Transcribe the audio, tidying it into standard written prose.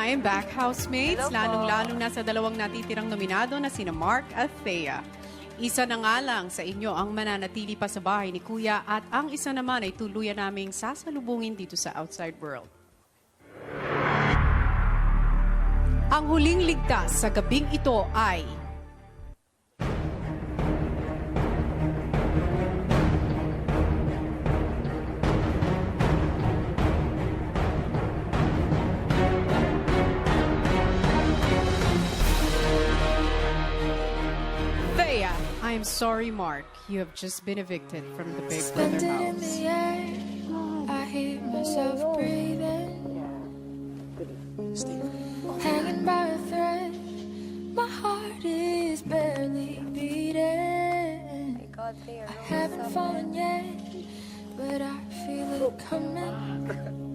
I'm back, housemates. Hello po. Lalong-lalong na sa dalawang natitirang nominado na sina Mark at Thea. Isa na nga lang sa inyo ang mananatili pa sa bahay ni Kuya at ang isa naman ay tuluyan naming sasalubungin dito sa outside world. Ang huling ligtas sa gabing ito ay Thea. I'm sorry, Mark. You have just been evicted from the Big Brother Suspended in house. the air, I hear myself breathing. Hanging by a thread, my heart is barely beating. God, they are I haven't fallen yet, but I feel it coming.